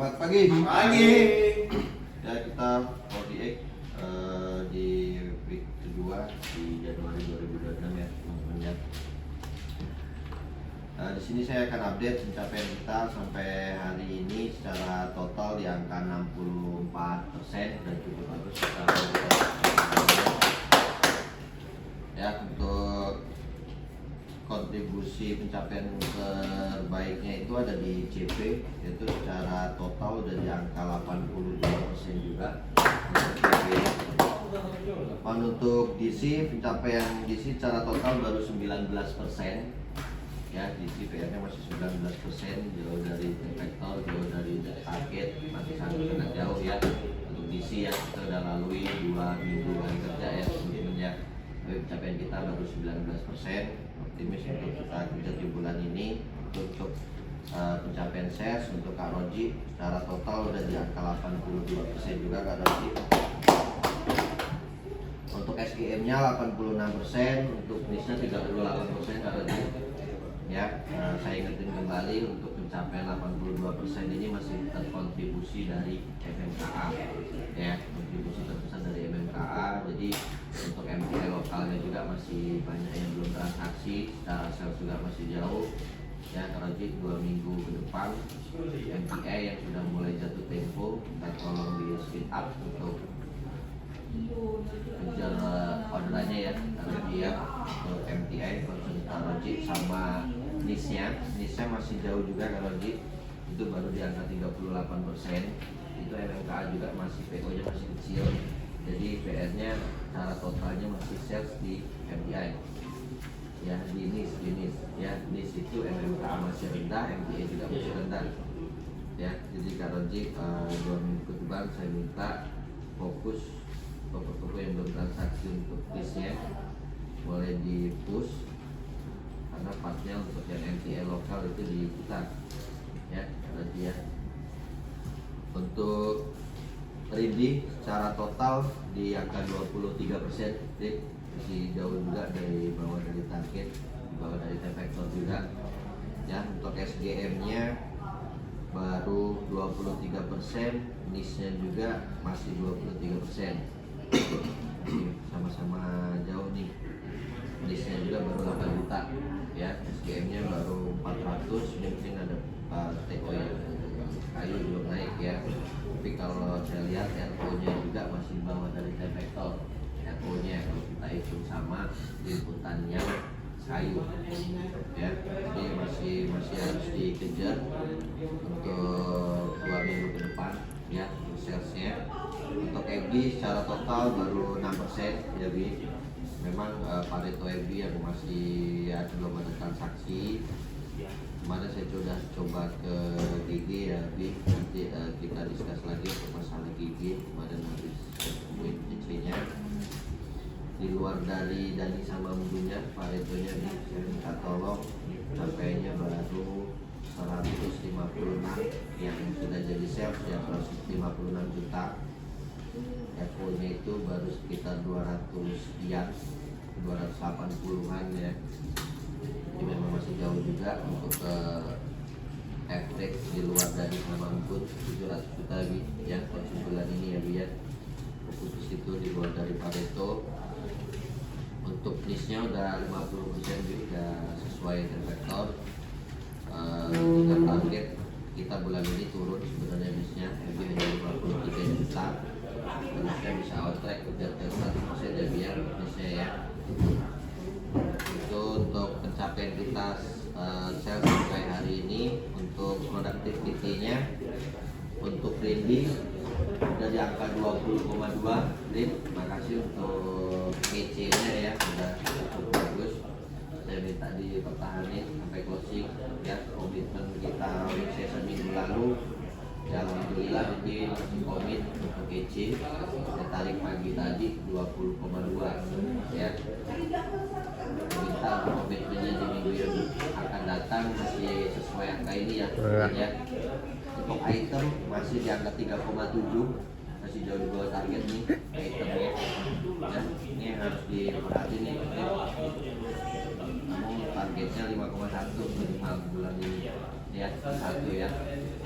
Selamat pagi. Pagi. Ya, kita ODX di week kedua di Januari 2026 ya teman-teman ya. Di sini saya akan update pencapaian kita sampai hari ini secara total di angka 64% dan cukup bagus secara ya. Untuk kontribusi pencapaian terbaiknya itu ada di CP, yaitu secara total udah di angka 82% juga untuk CP. Untuk DC, pencapaian DC secara total baru 19% ya. DC PR-nya masih 19%, jauh dari vektor, jauh dari target, masih sangat jauh ya. Untuk DC ya, kita udah lalui 2 minggu kerja ya teman-teman ya. Tapi pencapaian kita baru 19%. Optimis untuk kita kerja di bulan ini. Untuk pencapaian sales untuk Kak Roji secara total udah di angka 82% juga Kak Roji. Untuk SGM nya 86%, untuk NIS nya 38% Kak Roji ya. Saya ingetin kembali, untuk pencapaian 82% ini masih terkontribusi dari MMKA ya, kontribusi terbesar dari MMKA. Jadi untuk MTA lokalnya juga masih banyak yang belum transaksi, secara sales juga masih jauh ya. Kalau 2 minggu ke depan MTA yang sudah mulai jatuh tempo, kita tolong di speed up untuk kejar orderannya ya. Kalau dia untuk MTA Konsentrasi sama NIS-nya masih jauh juga. Kalau itu baru di angka 38%. Itu MMKA juga masih PO-nya masih kecil. Jadi PR-nya secara totalnya masih sales di MDI ya, di NIS ya. NIS itu MMKA masih rendah, MDI juga masih rendah ya. Jadi Kak Roji 2 minggu ke depan saya minta fokus toko-toko yang belum transaksi untuk NIS-nya boleh di push, karena partnya untuk yang MTA lokal itu diputar ya Kak Roji ya. Untuk Rindi secara total di angka 23%, masih jauh juga dari bawah dari target, di bawah dari vektor juga ya. Untuk SGM nya baru 23%, NIS-nya juga masih 23%, masih sama-sama jauh nih. NIS-nya juga baru 8 juta ya, SGM nya baru 400, mungkin ada TO yang kayu belum naik ya. Tapi kalau saya lihat RO-nya juga masih bawah dari vektor. RO-nya kalau kita hitung sama inputannya kayu ya, jadi masih harus dikejar untuk 2 minggu ke depan ya untuk salesnya. Untuk FB secara total baru 6% ya Bi. Memang Pareto FB yang masih ya belum ada transaksi. Kemarin saya sudah coba ke Gigi ya Bi, nanti kita diskus lagi untuk masalah Gigi. Kemarin habis poin PC-nya di luar dari Dani sama Mbunya, Paretonya Bi, saya minta tolong sampainya baru 156 yang sudah jadi sales ya, 156 juta. FO-nya itu baru sekitar 200 sekian, 280-an ya. Jadi memang masih jauh juga untuk average di luar dari sama Ampun 700 juta ya bulan ini ya biar fokus di situ di luar dari Pareto. Untuk NIS-nya udah 50% juga sesuai dengan vektor. Dengan target kita bulan ini turun sebenarnya NIS-nya lebih dari 53 juta. Harusnya bisa out track udah 100% ya biar NIS-nya ya. Itu untuk pencapaian kita sales sampai hari ini. Untuk productivity-nya untuk Rindi udah di angka 20,2. Terima kasih untuk PC-nya ya, sudah cukup bagus. Saya minta dipertahankan sampai closing ya. Komitmen kita sesi minggu lalu ya, alhamdulillah Rindi masih komit untuk PC. Saya tarik pagi tadi 20,2 ya. Kita komitmennya di minggu yang akan datang masih sesuai angka ini ya. Ya. Untuk item masih di angka 3,7, masih jauh di bawah target nih itemnya. Ya, ini harus diperhatiin nih. Namun targetnya 5,1 untuk 5 bulan ini. Lihat satu ya.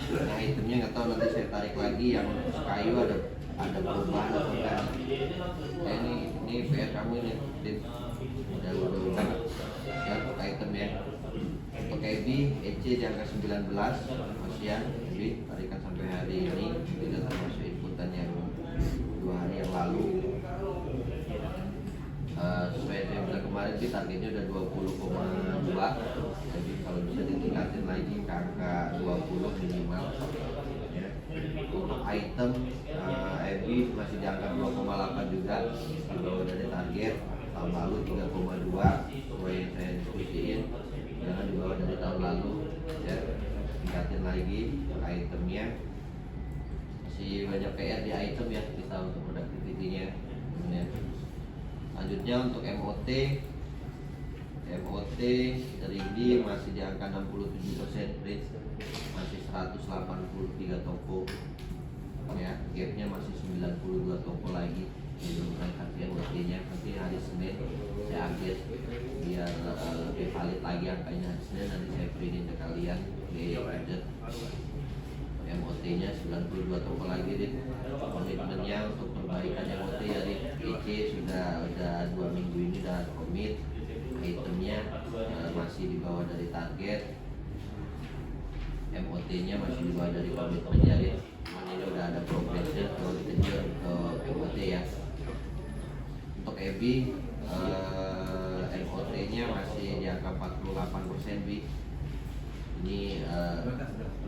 Nah itemnya nggak tahu, nanti saya tarik lagi yang kayu ada perubahan atau enggak. Ya, ini PR kamu ini, Din. Udah banget ya untuk item ya. Untuk EB, EC di angka 19 masih EB tarikan sampai hari ini, tidak termasuk inputan yang 2 hari yang lalu. Sesuai yang bilang kemarin sih targetnya udah 20,2, jadi kalau bisa ditingkatin lagi ke angka 20 minimal ya. Untuk item EB masih di angka 2,8 juga, di bawah dari target tahun lalu 3,2 sesuai yang saya diskusiin, jangan di bawah dari tahun lalu ya. Tingkatin lagi itemnya, masih banyak PR di item ya kita untuk productivity-nya ya. Selanjutnya untuk MOT dari D masih di angka 67%, masih 183 toko ya, gapnya masih 92 toko lagi. Belum lengkap MOT-nya, nanti hari Senin saya update biar lebih valid lagi angkanya. Hari Senin nanti saya printin ke kalian di budget. MOT-nya 92 toko lagi deh. Komitmennya untuk perbaikan MOT dari EC sudah 2 minggu ini udah komit. Itemnya masih di bawah dari target, MOT-nya masih di bawah dari komitmen jadi ini udah ada progresnya kalau dikejar untuk MOT ya. Untuk EB MOT-nya masih di angka 48% Bi. Ini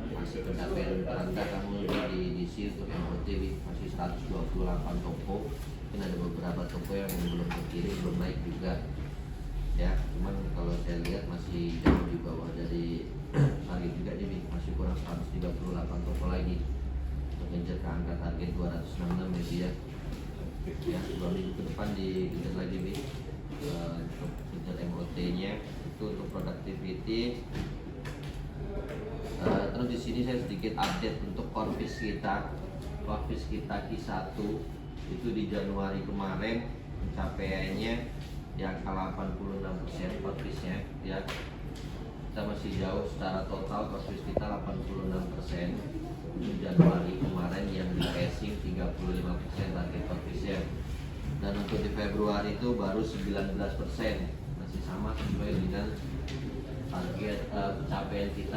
masih pencapaian terendah kamu di DC untuk MOT Bi, masih 128 toko. Mungkin ada beberapa toko yang belum terkirim, belum naik juga ya, cuman kalau saya lihat masih jauh di bawah dari target juga Bi, masih kurang 138 toko lagi untuk ngejar ke angka target 266 ya. Ya 2 minggu ke depan dikejar lagi Bi untuk kejar MOT-nya. Itu untuk productivity. Terus di sini saya sedikit update untuk Corvis kita Q1 itu di Januari kemarin pencapaiannya di angka 86% Corvisnya ya. Kita masih jauh secara total, Corvis kita 86% untuk Januari kemarin yang di passing 35% target Corvisnya. Dan untuk di Februari itu baru 19%, masih sama sesuai dengan target pencapaian kita